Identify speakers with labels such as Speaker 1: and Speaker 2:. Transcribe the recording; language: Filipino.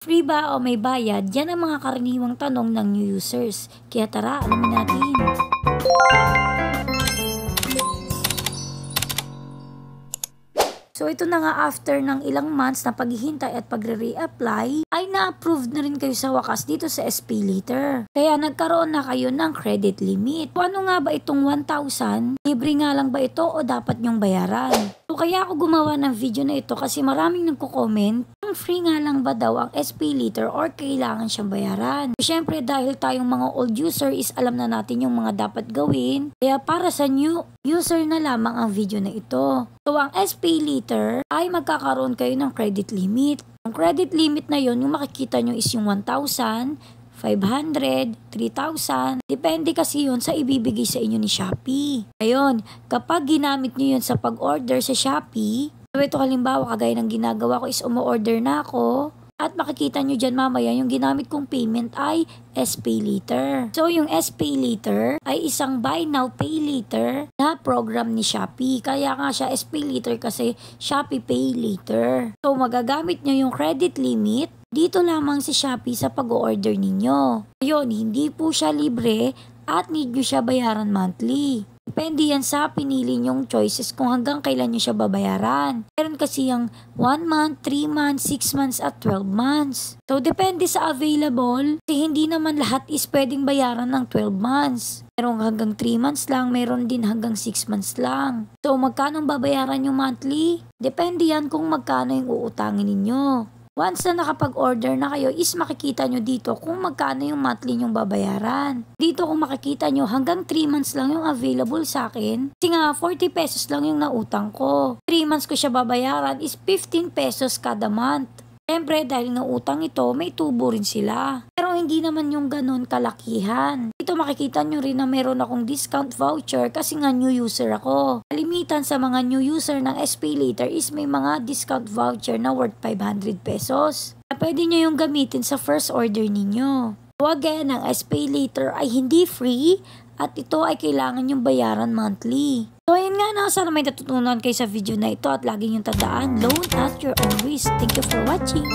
Speaker 1: Free ba o may bayad? Yan ang mga karaniwang tanong ng new users. Kaya tara, alamin natin. So ito na nga, after ng ilang months na paghihintay at pagre-reapply, ay na-approve na rin kayo sa wakas dito sa SPayLater. Kaya nagkaroon na kayo ng credit limit. So ano nga ba itong 1,000? Libre nga lang ba ito o dapat nyong bayaran? So kaya ako gumawa ng video na ito kasi maraming nagko-comment, free nga lang ba daw ang SPayLater or kailangan siyang bayaran? Siyempre dahil tayong mga old user is alam na natin yung mga dapat gawin, kaya para sa new user na lamang ang video na ito. So ang SPayLater ay magkakaroon kayo ng credit limit. Ang credit limit na yon, yung makikita nyo is yung 1,000, 500, 3,000. Depende kasi yun sa ibibigay sa inyo ni Shopee. Ayun, kapag ginamit nyo yun sa pag-order sa Shopee, so ito halimbawa kagaya ng ginagawa ko is umu-order na ako at makikita nyo dyan mamaya yung ginamit kong payment ay SPayLater. So yung SPayLater ay isang buy now pay later na program ni Shopee. Kaya nga siya SPayLater kasi Shopee Pay Later. So magagamit nyo yung credit limit dito lamang si Shopee sa pag-order ninyo. Ayun, hindi po siya libre at need nyo siya bayaran monthly. Depende yan sa pinili nyong choices kung hanggang kailan nyo siya babayaran. Meron kasi yung 1 month, 3 months, 6 months at 12 months. So depende sa available kasi hindi naman lahat is pwedeng bayaran ng 12 months. Meron hanggang 3 months lang, meron din hanggang 6 months lang. So magkano babayaran yung monthly? Depende yan kung magkano yung uutangin ninyo. Once na nakapag-order na kayo is makikita nyo dito kung magkano yung monthly nyong babayaran. Dito kung makikita nyo hanggang 3 months lang yung available sa akin. Kasi nga 40 pesos lang yung nautang ko. 3 months ko siya babayaran is 15 pesos kada month. Siyempre dahil nga utang ito may tubo rin sila. Pero hindi naman yung ganun kalakihan. Dito makikita nyo rin na meron akong discount voucher kasi nga new user ako. Kalimitan sa mga new user ng SPayLater is may mga discount voucher na worth 500 pesos. Na pwede nyo yung gamitin sa first order ninyo. So again, ang SPayLater ay hindi free at ito ay kailangan yung bayaran monthly. So ayun nga na, sana may natutunan kayo sa video na ito at lagi yung tandaan, loan at your own risk. Thank you for watching.